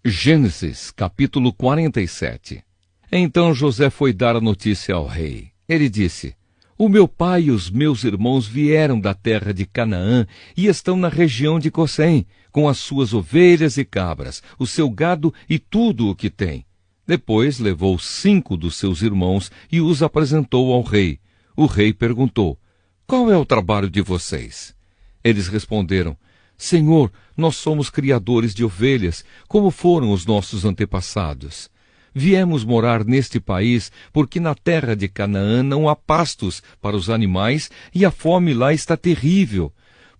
Gênesis, capítulo 47. Então José foi dar a notícia ao rei. Ele disse: O meu pai e os meus irmãos vieram da terra de Canaã e estão na região de Gosém, com as suas ovelhas e cabras, o seu gado e tudo o que tem. Depois levou 5 dos seus irmãos e os apresentou ao rei. O rei perguntou: Qual é o trabalho de vocês? Eles responderam: Senhor, nós somos criadores de ovelhas, como foram os nossos antepassados. Viemos morar neste país porque na terra de Canaã não há pastos para os animais e a fome lá está terrível.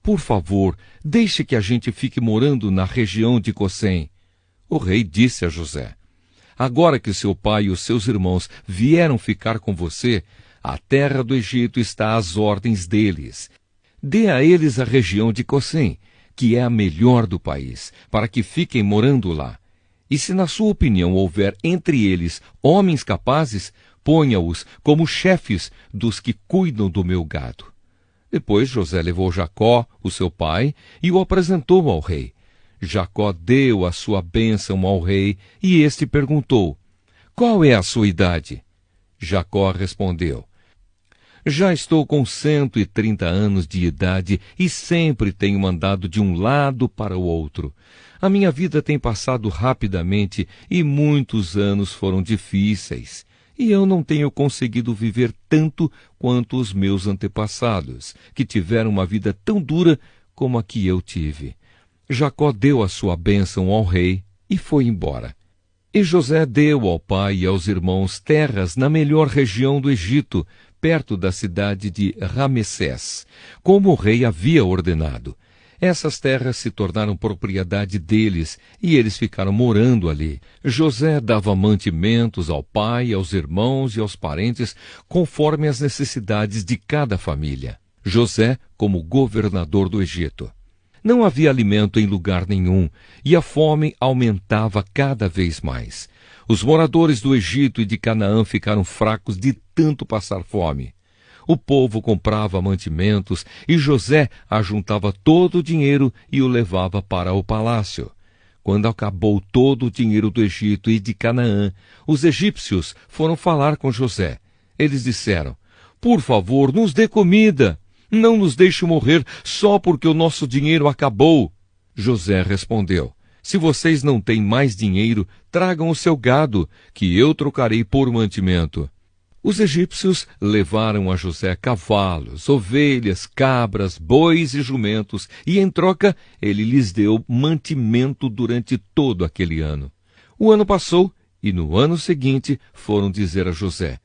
Por favor, deixe que a gente fique morando na região de Gosém. O rei disse a José: Agora que seu pai e os seus irmãos vieram ficar com você, a terra do Egito está às ordens deles. Dê a eles a região de Gosém, que é a melhor do país, para que fiquem morando lá. E se na sua opinião houver entre eles homens capazes, ponha-os como chefes dos que cuidam do meu gado. Depois José levou Jacó, o seu pai, e o apresentou ao rei. Jacó deu a sua bênção ao rei, e este perguntou: Qual é a sua idade? Jacó respondeu: Já estou com 130 anos de idade e sempre tenho andado de um lado para o outro. A minha vida tem passado rapidamente e muitos anos foram difíceis. E eu não tenho conseguido viver tanto quanto os meus antepassados, que tiveram uma vida tão dura como a que eu tive. Jacó deu a sua bênção ao rei e foi embora. E José deu ao pai e aos irmãos terras na melhor região do Egito, perto da cidade de Ramessés, como o rei havia ordenado. Essas terras se tornaram propriedade deles, e eles ficaram morando ali. José dava mantimentos ao pai, aos irmãos e aos parentes, conforme as necessidades de cada família. José como governador do Egito. Não havia alimento em lugar nenhum, e a fome aumentava cada vez mais. Os moradores do Egito e de Canaã ficaram fracos de tanto passar fome. O povo comprava mantimentos e José ajuntava todo o dinheiro e o levava para o palácio. Quando acabou todo o dinheiro do Egito e de Canaã, os egípcios foram falar com José. Eles disseram: Por favor, nos dê comida. Não nos deixe morrer só porque o nosso dinheiro acabou. José respondeu: Se vocês não têm mais dinheiro, tragam o seu gado, que eu trocarei por mantimento. Os egípcios levaram a José cavalos, ovelhas, cabras, bois e jumentos, e em troca ele lhes deu mantimento durante todo aquele ano. O ano passou, e no ano seguinte foram dizer a José: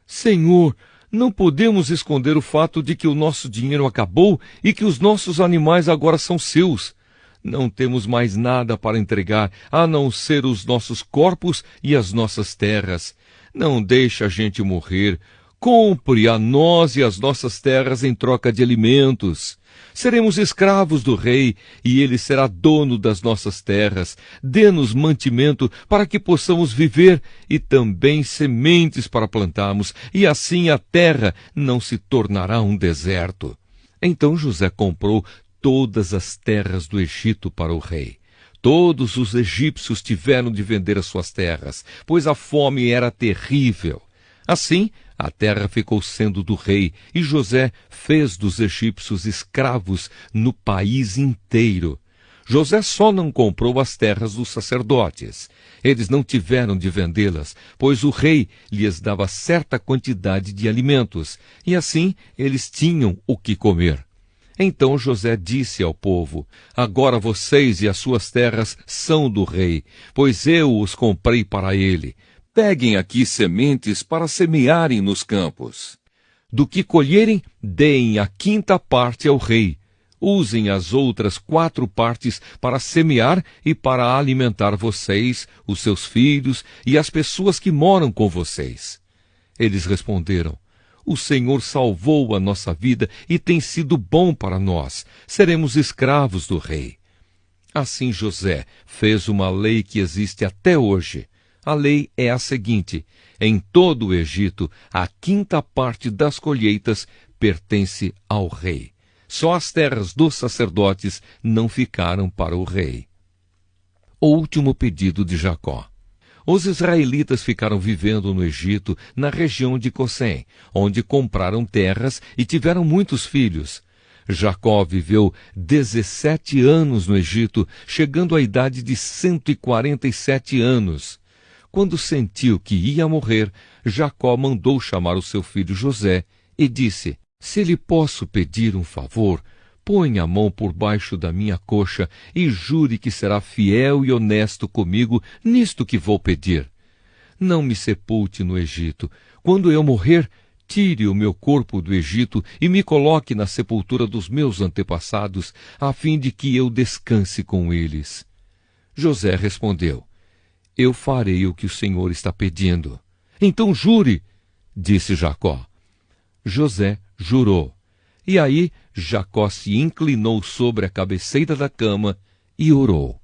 Senhor, não podemos esconder o fato de que o nosso dinheiro acabou e que os nossos animais agora são seus. Não temos mais nada para entregar, a não ser os nossos corpos e as nossas terras. Não deixe a gente morrer. Compre a nós e as nossas terras em troca de alimentos. Seremos escravos do rei, e ele será dono das nossas terras. Dê-nos mantimento para que possamos viver, e também sementes para plantarmos, e assim a terra não se tornará um deserto. Então José comprou todas as terras do Egito para o rei. Todos os egípcios tiveram de vender as suas terras, pois a fome era terrível. Assim, a terra ficou sendo do rei, e José fez dos egípcios escravos no país inteiro. José só não comprou as terras dos sacerdotes. Eles não tiveram de vendê-las, pois o rei lhes dava certa quantidade de alimentos, e assim eles tinham o que comer. Então José disse ao povo: Agora vocês e as suas terras são do rei, pois eu os comprei para ele. Peguem aqui sementes para semearem nos campos. Do que colherem, deem a 5ª parte ao rei. Usem as outras 4 partes para semear e para alimentar vocês, os seus filhos e as pessoas que moram com vocês. Eles responderam: O Senhor salvou a nossa vida e tem sido bom para nós. Seremos escravos do rei. Assim José fez uma lei que existe até hoje. A lei é a seguinte: em todo o Egito, a 5ª parte das colheitas pertence ao rei. Só as terras dos sacerdotes não ficaram para o rei. o último pedido de Jacó. Os israelitas ficaram vivendo no Egito, na região de Gossém, onde compraram terras e tiveram muitos filhos. Jacó viveu 17 anos no Egito, chegando à idade de 147 anos. Quando sentiu que ia morrer, Jacó mandou chamar o seu filho José e disse: Se lhe posso pedir um favor, ponha a mão por baixo da minha coxa e jure que será fiel e honesto comigo nisto que vou pedir. Não me sepulte no Egito. Quando eu morrer, tire o meu corpo do Egito e me coloque na sepultura dos meus antepassados, a fim de que eu descanse com eles. José respondeu: Eu farei o que o Senhor está pedindo. Então jure, disse Jacó. José jurou. E aí Jacó se inclinou sobre a cabeceira da cama e orou.